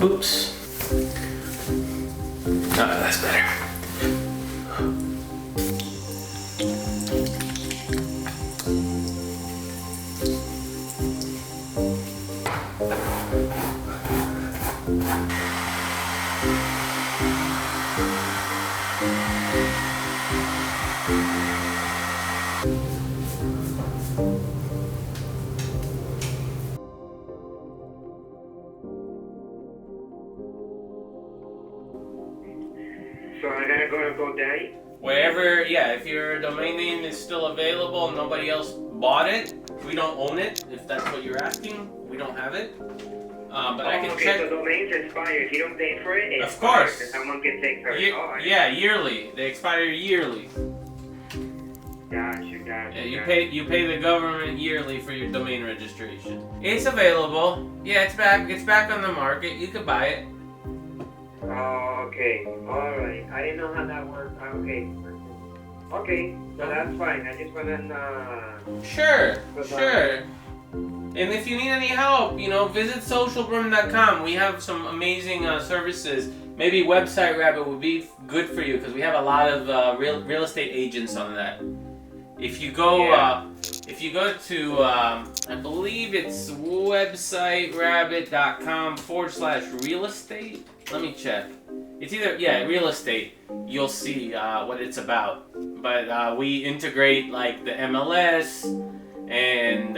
Oops. That's better. So I gotta go to GoDaddy? Wherever, yeah, if your domain name is still available and nobody else bought it, we don't own it. If that's what you're asking, we don't have it. But I can check. So domains expire. If you don't pay for it, Of course. And someone can take her. Yeah, yearly. They expire yearly. Gotcha. Yeah, you pay the government yearly for your domain registration. It's available. Yeah, it's back. It's back on the market. You could buy it. Oh, okay. Alright. I didn't know how that worked. Okay. Okay, so that's fine. I just wanna Sure. And if you need any help, visit socialbroom.com. We have some amazing services. Maybe Website Rabbit would be good for you because we have a lot of real estate agents on that. If you go to I believe it's websiterabbit.com/real estate. Let me check. It's either real estate. You'll see what it's about. But we integrate like the MLS, and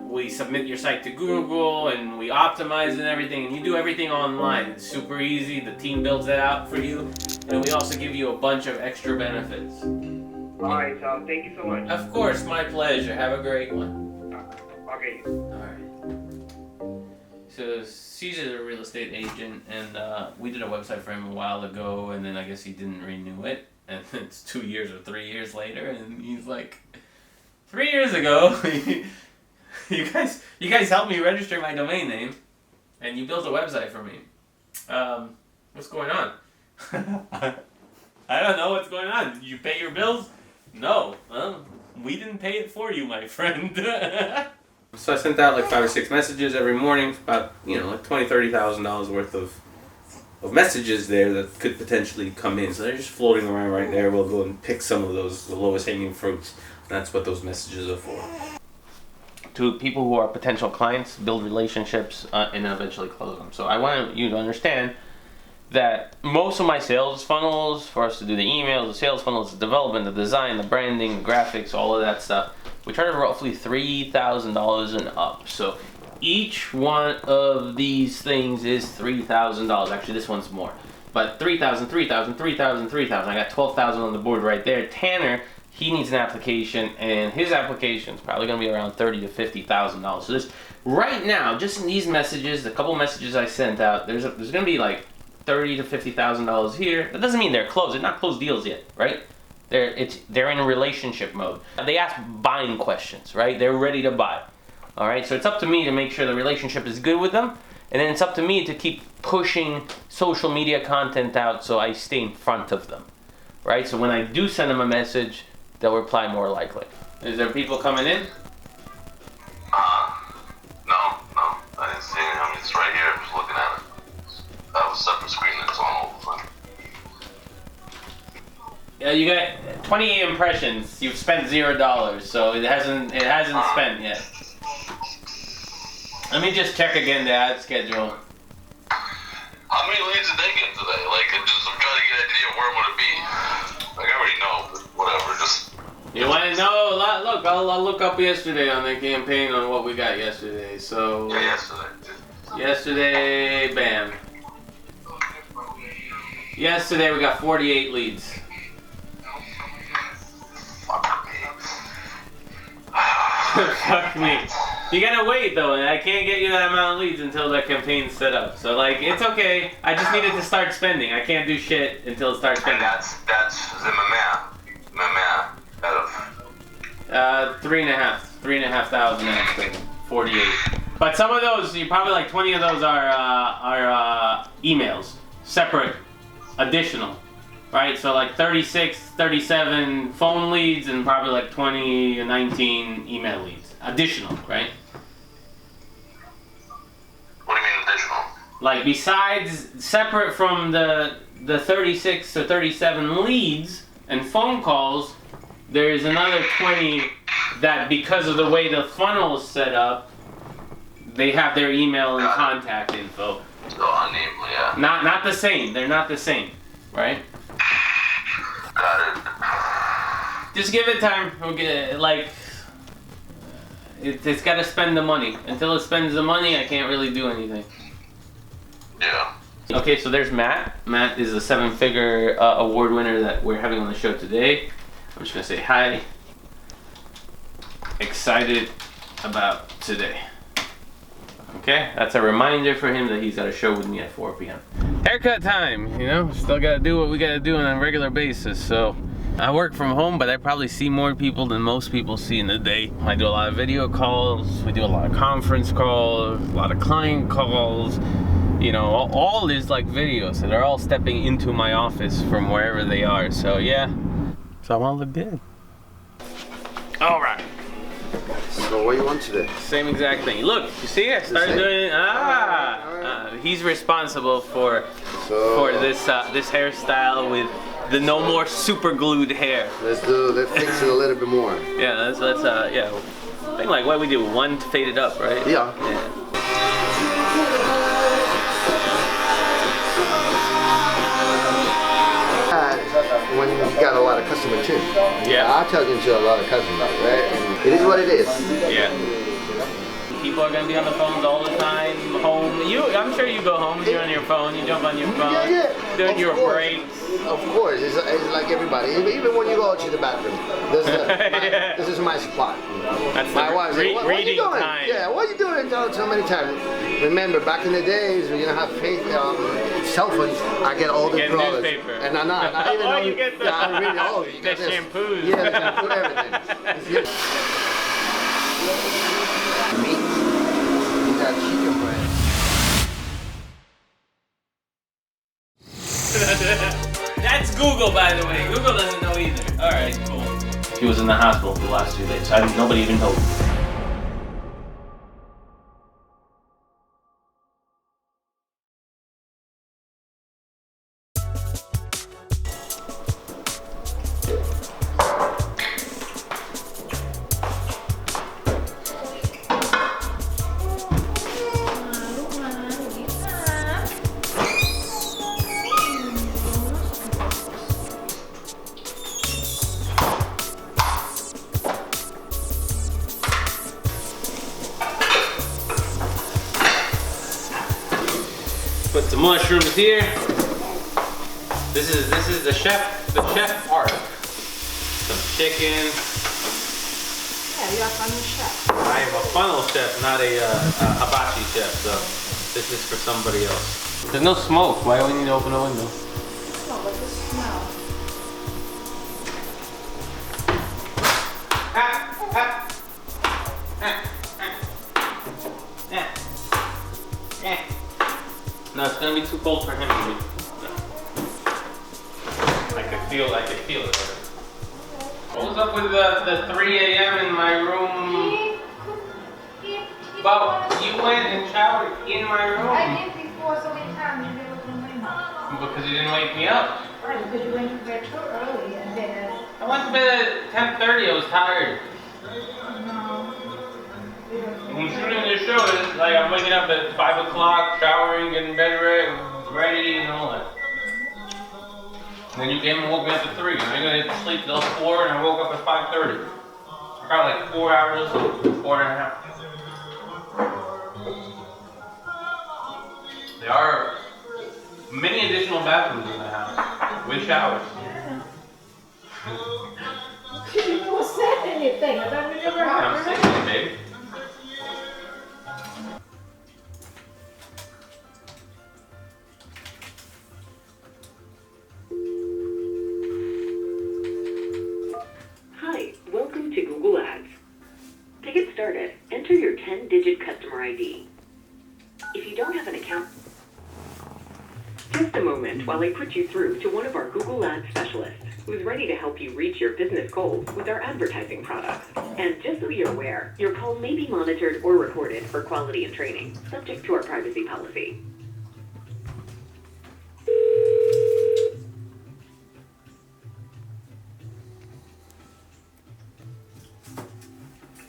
we submit your site to Google, and we optimize and everything, and you do everything online. It's super easy. The team builds that out for you, and we also give you a bunch of extra benefits. Alright, so thank you so much. Of course, my pleasure. Have a great one. Okay. Alright. So Caesar's a real estate agent, and we did a website for him a while ago, and then I guess he didn't renew it, and it's 2 years or 3 years later, and he's like, 3 years ago, you guys helped me register my domain name, and you built a website for me. What's going on? I don't know what's going on. Did you pay your bills? No. Well, we didn't pay it for you, my friend. So I sent out like 5 or 6 messages every morning, about like $20,000-$30,000 worth of messages there that could potentially come in. So they're just floating around right there. We'll go and pick some of those, the lowest hanging fruits. That's what those messages are for. To people who are potential clients, build relationships, and eventually close them. So I want you to understand that most of my sales funnels, for us to do the emails, the sales funnels, the development, the design, the branding, the graphics, all of that stuff, we charge roughly $3,000 and up. So each one of these things is $3,000. Actually, this one's more. But $3,000, $3,000, $3,000, $3,000. I got $12,000 on the board right there. Tanner, he needs an application, and his application is probably going to be around $30,000 to $50,000. So this, right now, just in these messages, the couple messages I sent out, there's going to be like $30,000 to $50,000 here. That doesn't mean they're closed. They're not closed deals yet, right? They're in a relationship mode. They ask buying questions, right? They're ready to buy. All right, so it's up to me to make sure the relationship is good with them, and then it's up to me to keep pushing social media content out so I stay in front of them, right? So when I do send them a message, they'll reply more likely. Is there people coming in? No, I didn't see it. I mean, it's right here. I'm just looking at it. I have a separate screen that's on all the time. Yeah, you got 28 impressions. You've spent $0, so it hasn't spent yet. Let me just check again the ad schedule. How many leads did they get today? Like, I'm trying to get an idea of where I'm gonna be. Like, I already know, but whatever. Just. You want to know? Look, I'll look up yesterday on the campaign on what we got yesterday. So. Yeah, yesterday. Yesterday, bam. Yesterday we got 48 leads. Fuck me. You gotta wait though, and I can't get you that amount of leads until that campaign's set up. So like, it's okay. I just needed to start spending. I can't do shit until it starts spending. And that's the mamma out of 3,500 actually. 48. But some of those, you probably like 20 of those are emails, separate, additional. Right, so like 36, 37 phone leads and probably like 20 or 19 email leads. Additional, right? What do you mean additional? Like besides, separate from the 36 or 37 leads and phone calls, there's another 20 that because of the way the funnel is set up, they have their email and contact info. So unnamed, yeah. Not the same. They're not the same, right? Got it. Just give it time. We'll get like it's got to spend the money. Until it spends the money, I can't really do anything. Yeah. Okay, so there's Matt. Matt is a 7-figure award winner that we're having on the show today. I'm just gonna say hi. Excited about today. Okay, that's a reminder for him that he's got a show with me at 4 p.m. Haircut time, you know? Still gotta do what we gotta do on a regular basis, so. I work from home, but I probably see more people than most people see in a day. I do a lot of video calls, we do a lot of conference calls, a lot of client calls. You know, all is like videos, so they're all stepping into my office from wherever they are, so yeah. So I wanna look good. All right. So what do you want today? Same exact thing. Look, you see, I started doing. He's responsible for this this hairstyle with the no more super glued hair. Let's fix it a little bit more. Yeah, let's yeah. I think like what we do, one faded up, right? Yeah. When you got a lot of customers too. Yeah. I'm talking to a lot of customers, right? And it is what it is. Yeah. People are gonna be on the phones all the time. Home. I'm sure you go home. You're on your phone. You jump on your phone. Yeah. Doing Of your course. breaks. Of course, it's like everybody. Even when you go to the bathroom, this is my spot. That's My the wife said, what are you reading doing? time. Yeah, what are you doing so many times? Remember, back in the days, when you have cell phones, I get all the Get products. newspaper. And I even Oh, know. you get the, yeah, I read it. You the got this. shampoos. Yeah, the shampoo, everything. Meat. You got chicken breast. That's Google, by the way. Google doesn't know either. All right, cool. He was in the hospital for the last 2 days. Nobody even told me. Put some mushrooms here. This is the chef part. Some chicken. Yeah, you're a funnel chef. I am a funnel chef, not a hibachi chef, so this is for somebody else. There's no smoke. Why do we need to open a window? No, but the smell. No, it's gonna be too cold for him to do. No. I can feel it. What was up with the 3 a.m. in my room? But you went and showered in my room. I did before so many times you didn't open the window. Because you didn't wake me up. Right, because you went to bed too early and then, I went to bed at 10:30. I was tired. no. When shooting this show, it's like I'm waking up at 5 o'clock, showering, getting bed ready, and all that. And then you came and woke me up at 3. I didn't sleep till 4, and I woke up at 5:30. I got like 4 hours, 4.5. There are many additional bathrooms in the house with showers. You never said anything. I thought you never I'm heard. saying, baby. Hi, welcome to Google Ads. To get started, enter your 10-digit customer ID. If you don't have an account, just a moment while I put you through to one of our Google Ads specialists who's ready to help you reach your business goals with our advertising products. And just so you're aware, your call may be monitored or recorded for quality and training, subject to our privacy policy.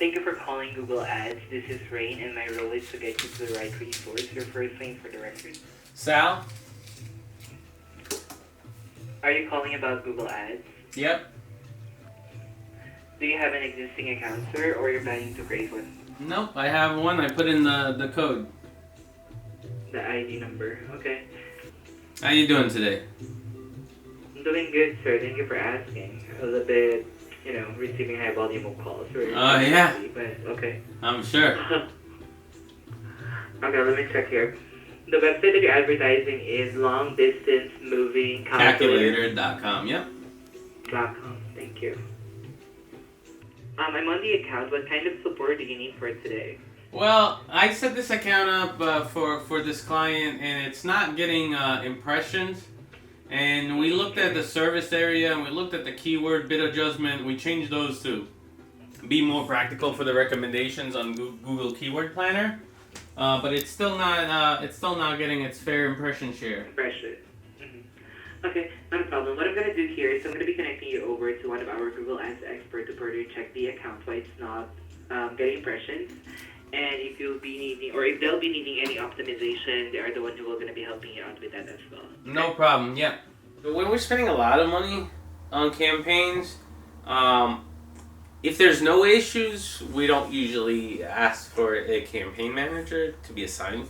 Thank you for calling Google Ads. This is Rain, and my role is to get you to the right resource. Your first name for the record. Sal? Are you calling about Google Ads? Yep. Do you have an existing account, sir, or you're planning to create one? Nope, I have one. I put in the code. The ID number. Okay. How you doing today? I'm doing good, sir. Thank you for asking. A little bit, receiving high volume of calls. Yeah. But okay. I'm sure. Okay, let me check here. The website that you're advertising is long distance moving Calculator.com, yep. .com. Thank you. I'm on the account. What kind of support do you need for today? Well, I set this account up for this client, and it's not getting impressions. And we looked at the service area, and we looked at the keyword bid adjustment. We changed those to be more practical for the recommendations on Google Keyword Planner. But it's still not getting its fair impression share. Impression. Okay, not a problem. What I'm going to do here is I'm going to be connecting you over to one of our Google Ads experts to further check the account why it's not getting impressions. And if you'll be needing, or if they'll be needing any optimization, they are the one who are going to be helping you out with that as well. No problem, yeah. But when we're spending a lot of money on campaigns, if there's no issues, we don't usually ask for a campaign manager to be assigned.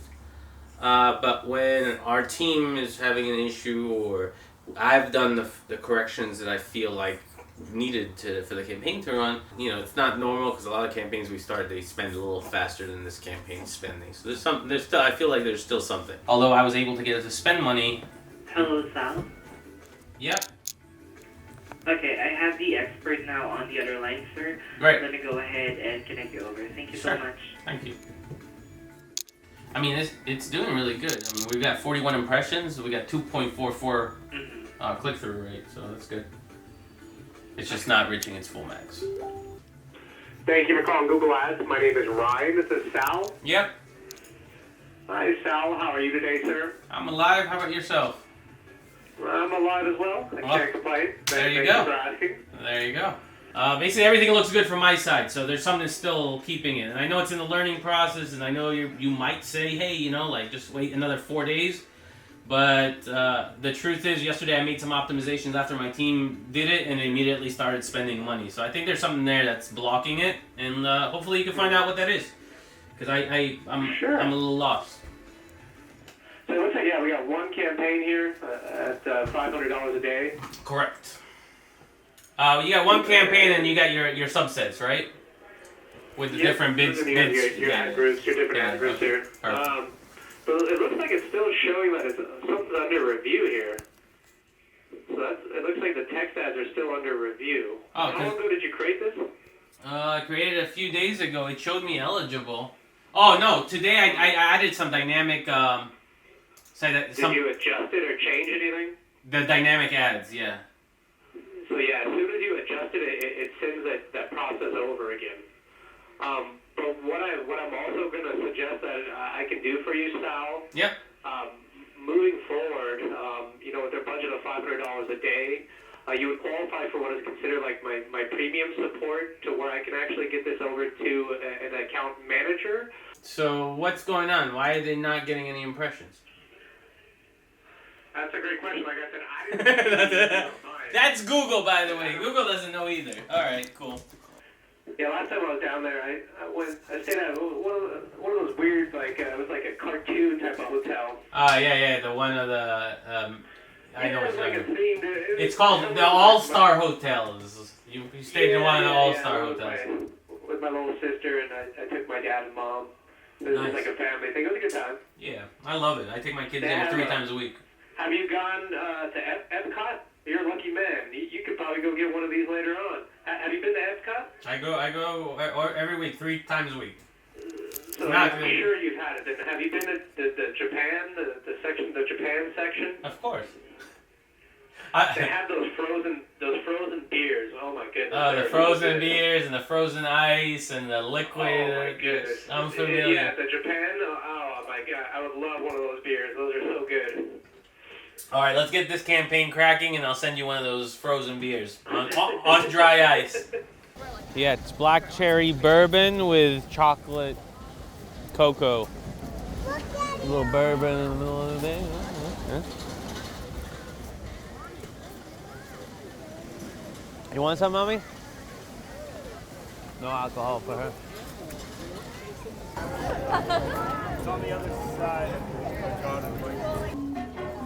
But when our team is having an issue, or I've done the corrections that I feel like needed for the campaign to run, it's not normal because a lot of campaigns we start, they spend a little faster than this campaign spending. So I feel like there's still something. Although I was able to get it to spend money. Hello, Sal. Yep. Okay, I have the expert now on the other line, sir. Great. Let me go ahead and connect you over. Thank you Sure. so much. Thank you. I mean, it's doing really good. I mean, we've got 41 impressions. We got 2.44 click-through rate, so that's good. It's just not reaching its full max. Thank you for calling Google Ads. My name is Ryan. This is Sal. Yep. Hi, Sal. How are you today, sir? I'm alive. How about yourself? I'm alive as well. I can't complain. There you Thanks go. for asking. There you go. Basically, everything looks good from my side, so there's something still keeping it. And I know it's in the learning process, and I know you might say, hey, just wait another 4 days. But the truth is, yesterday I made some optimizations after my team did it, and immediately started spending money. So I think there's something there that's blocking it, and hopefully you can find out what that is. Because I'm a little lost. So it looks like, we got one campaign here at $500 a day. Correct. You got one campaign, and you got your subsets, right? With the different bids. Your ad groups, your different ad groups here. But it looks like it's still showing that something's under review here. So it looks like the text ads are still under review. Oh, how long ago did you create this? I created it a few days ago. It showed me eligible. Oh no! Today I added some dynamic. Did you adjust it or change anything? The dynamic ads, yeah. So as soon as you adjust it, it sends that process over again. But what I'm also going to suggest that I can do for you, Sal. Yep. Moving forward, with their budget of $500 a day, you would qualify for what is considered like my premium support, to where I can actually get this over to an account manager. So what's going on? Why are they not getting any impressions? That's a great question. Like I said, I didn't. That's Google, by the way. Google doesn't know either. All right, cool. Yeah, last time I was down there, I stayed at one of those weird, it was like a cartoon type of hotel. Yeah, the one of the, I know it's like a themed. It's called the All-Star Hotels. You stayed in one of the All-Star Hotels. With my little sister, and I took my dad and mom. It was like a family thing. It was a good time. Yeah, I love it. I take my kids there 3 times a week. Have you gone to Epcot? You're a lucky man. You could probably go get one of these later on. Have you been to Epcot? I go every week, 3 times a week. So I'm sure you've had it. Have you been to the Japan, the Japan section? Of course. They have those frozen beers. Oh my goodness. Oh, the frozen beers and the frozen ice and the liquid. Oh my goodness. I'm familiar. Yeah, the Japan. Oh my god, I would love one of those beers. Those are so good. All right, let's get this campaign cracking, and I'll send you one of those frozen beers on dry ice. Yeah, it's black cherry bourbon with chocolate cocoa. A little bourbon in the middle of the day. Yeah. You want some, mommy? No alcohol for her. It's on the other side.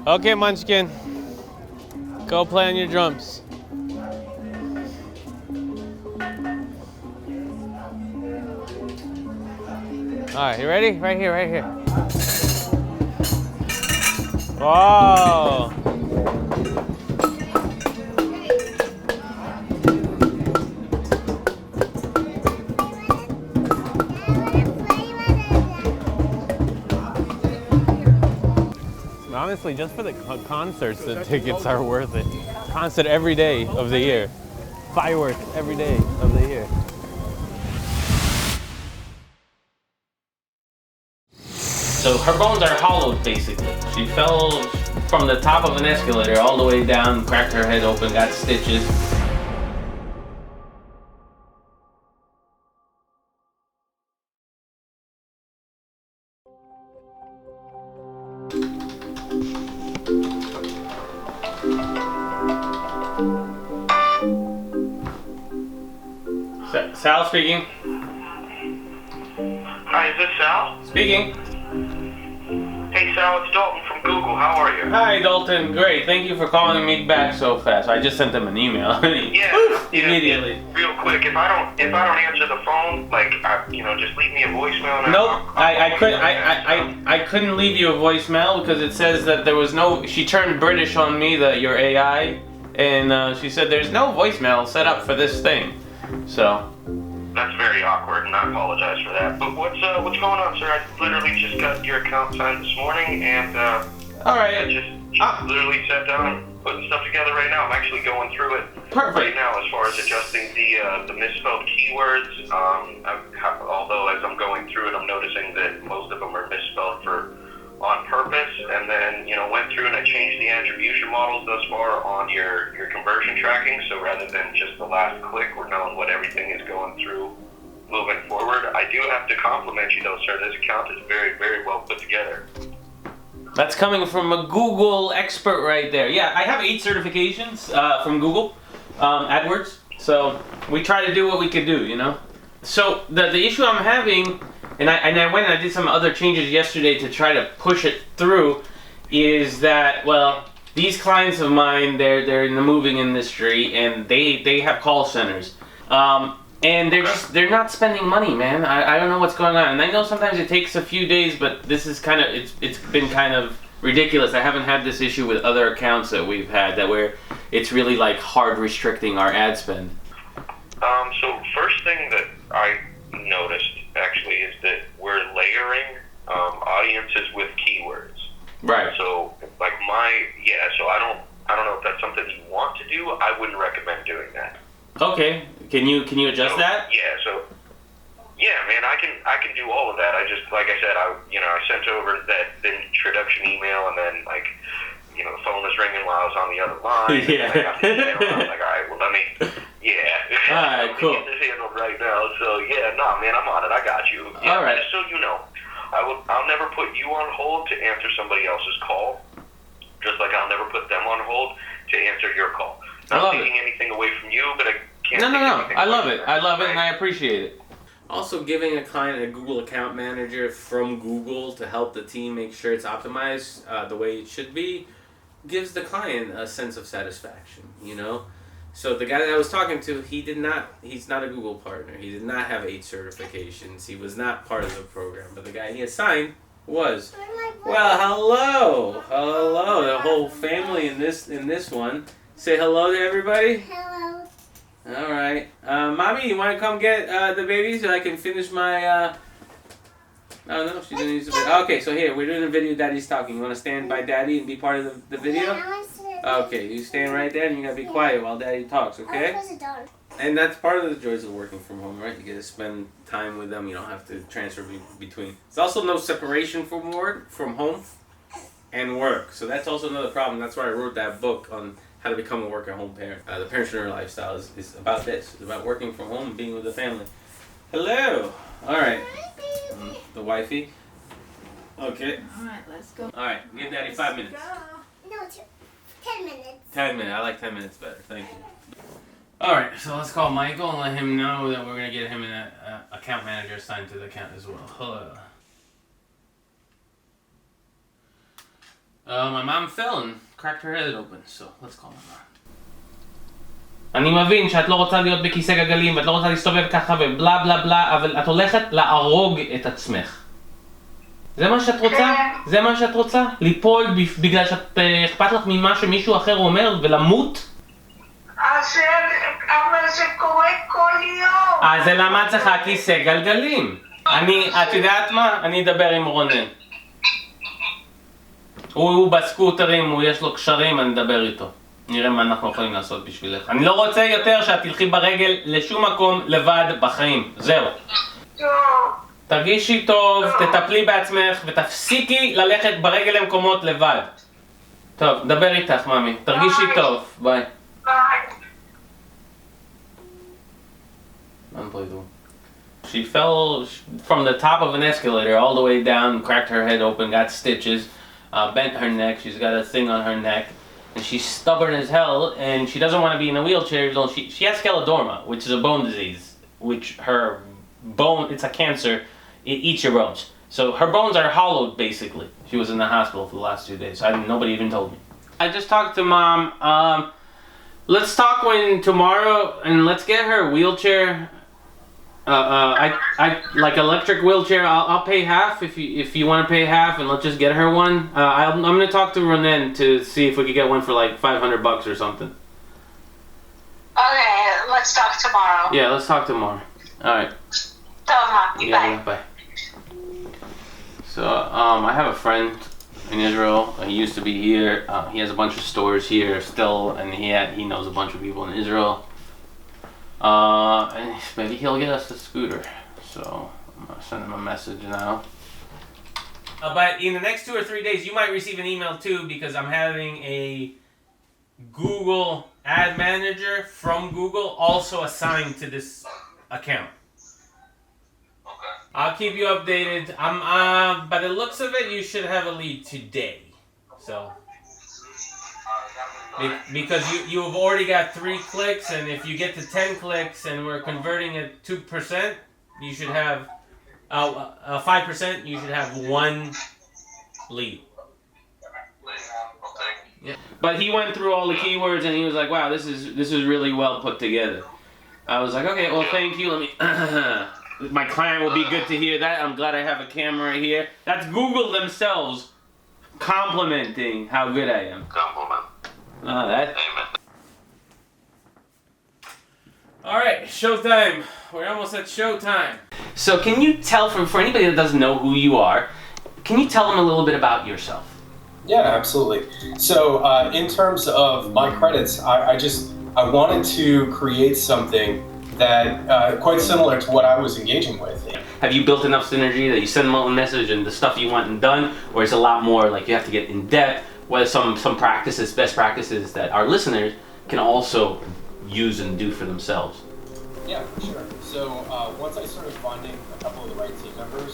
Okay, Munchkin. Go play on your drums. All right, you ready? Right here, right here. Whoa. Honestly, just for the concerts, the tickets are worth it. Concert every day of the year. Fireworks every day of the year. So her bones are hollowed, basically. She fell from the top of an escalator all the way down, cracked her head open, got stitches. Sal speaking. Hi, is this Sal? Speaking. Hey Sal, it's Dalton from Google. How are you? Hi, Dalton. Great. Thank you for calling me back so fast. I just sent them an email. Immediately. Real quick, if I don't answer the phone, just leave me a voicemail. And Nope. I couldn't leave you a voicemail because it says that there was no. She turned British on me, your AI, and she said there's no voicemail set up for this thing. So. That's very awkward, and I apologize for that. But what's going on, sir? I literally just got your account signed this morning, and all right. I just literally sat down and putting stuff together right now. I'm actually going through it right now as far as adjusting the misspelled keywords. Although as I'm going through it, I'm noticing that most of them are misspelled on purpose, and then went through and I changed the attribution models thus far on your conversion tracking. So rather than just the last click, we're knowing what everything is going through moving forward. I do have to compliment you though, sir. This account is very, very well put together. That's coming from a Google expert right there. Yeah, I have 8 certifications from Google AdWords. So we try to do what we could do, So the issue I'm having, and I went and I did some other changes yesterday to try to push it through, is that, well, these clients of mine, they're in the moving industry and they have call centers. And they're not spending money, man. I don't know what's going on. And I know sometimes it takes a few days, but this is kind of, it's been kind of ridiculous. I haven't had this issue with other accounts that we've had where it's really like hard restricting our ad spend. So first thing that I noticed actually is that we're layering audiences with keywords. Right. So so I don't know if that's something you want to do. I wouldn't recommend doing that. Okay. Can you adjust that? Yeah, man, I can do all of that. I just, like I said, I sent over that introduction email, and then the phone was ringing while I was on the other line. Yeah. And I got the email, and I was like, all right, well, let me All right, cool. get this handled right now. So man, I'm on it. I got you. Yeah, all right. Just so you know, I'll never put you on hold to answer somebody else's call. Just like I'll never put them on hold to answer your call. Not taking anything away from you, but I can't. No. I love it. I love it, and I appreciate it. Also, giving a client a Google account manager from Google to help the team make sure it's optimized the way it should be gives the client a sense of satisfaction, So the guy that I was talking to, he's not a Google partner. He did not have 8 certifications. He was not part of the program. But the guy he assigned was. Well, hello, the whole family in this one. Say hello to everybody. Hello. All right, mommy, you want to come get the baby so I can finish my? Oh no, she didn't use the video. Okay, so here we're doing a video. Daddy's talking. You want to stand by Daddy and be part of the video? Yeah, I want to stand. Okay, you stand right there and you gotta be quiet while Daddy talks. Okay? Close the door. And that's part of the joys of working from home, right? You get to spend time with them. You don't have to transfer between. There's also no separation from home and work. So that's also another problem. That's why I wrote that book on how to become a work-at-home parent. The Parentpreneur lifestyle is about this. It's about working from home and being with the family. Hello. All right. The wifey. Okay. All right, let's go. All right. Give Daddy 5 minutes. No, 10 minutes. 10 minutes. I like 10 minutes better. Thank you. All right. So let's call Michael and let him know that we're gonna get him an account manager assigned to the account as well. Hello. My mom fell and cracked her head open, so let's call my mom. אני מבין שאת לא רוצה להיות בכיסא גלגלים ואת לא רוצה להסתובב ככה ובלה בלה בלה, אבל את הולכת להרוג את עצמך. זה מה שאת רוצה? זה מה שאת רוצה? ליפול בגלל שאת אכפת לך ממה שמישהו אחר אומר ולמות? אבל זה קורה כל יום. אז למה את צריכה כיסא גלגלים? את יודעת מה? אני אדבר עם רונן. הוא בסקוטרים, יש לו קשרים, אני אדבר איתו. נראה מה אנחנו יכולים לעשות בשבילך. אני לא רוצה יותר שאת תלכי ברגל לשום מקום לבד בחיים. זהו. תרגישי טוב, תטפלי בעצמך ותפסיקי ללכת ברגל למקומות לבד. טוב, דבר איתך, ממי. תרגישי טוב. ביי. Unbelievable. She fell from the top of an escalator all the way down, cracked her head open, got stitches, bent her neck. She's got a thing on her neck. And she's stubborn as hell, and she doesn't want to be in a wheelchair. She has scleroderma, which is a bone disease, which her bone, it's a cancer, it eats your bones. So her bones are hollowed, basically. She was in the hospital for the last 2 days. Nobody even told me. I just talked to Mom. Let's talk tomorrow, and let's get her a wheelchair. I like electric wheelchair. I'll pay half if you want to pay half, and let's just get her one. I'm gonna talk to Ronan to see if we could get one for like $500 or something. Okay, let's talk tomorrow. Yeah, let's talk tomorrow. All right. Bye. Bye. So I have a friend in Israel. He used to be here. He has a bunch of stores here still, and he knows a bunch of people in Israel. And maybe he'll get us a scooter. So I'm gonna send him a message now. But in the next 2 or 3 days, you might receive an email too, because I'm having a Google Ad Manager from Google also assigned to this account. Okay. I'll keep you updated. By the looks of it, you should have a lead today. So. Because you have already got 3 clicks, and if you get to 10 clicks and we're converting at 2%, you should have 5%. You should have 1 lead. Yeah. But he went through all the keywords and he was like, "Wow, this is really well put together." I was like, "Okay, well, thank you. Let me." My client will be good to hear that. I'm glad I have a camera here. That's Google themselves complimenting how good I am. Compliment. That. Amen. All right, showtime. We're almost at showtime. So can you tell, for anybody that doesn't know who you are, can you tell them a little bit about yourself? Yeah, absolutely. So in terms of my credits, I wanted to create something that quite similar to what I was engaging with. Have you built enough synergy that you send them a message and the stuff you want and done, or is it a lot more like you have to get in depth? What are some practices, best practices that our listeners can also use and do for themselves? Yeah, sure. So once I started finding a couple of the right team members,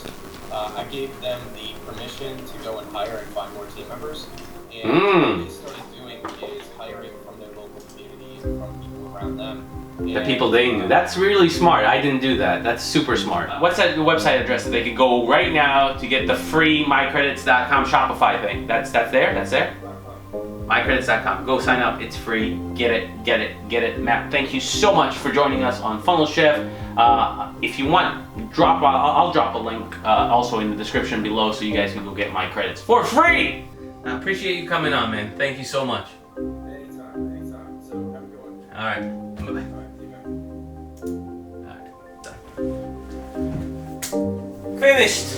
I gave them the permission to go and hire and find more team members. And what they started doing is hiring from their local community, from people around them. The people they knew. That's really smart. I didn't do that. That's super smart. What's that website address that they could go right now to get the free mycredits.com Shopify thing? That's there? That's there? mycredits.com. Go sign up. It's free. Get it. Matt, thank you so much for joining us on Funnel Chef. If you want, I'll drop a link also in the description below so you guys can go get my credits for free. I appreciate you coming on, man. Thank you so much. Anytime. So have a good one. All right. Bye-bye. All right. Done. Finished.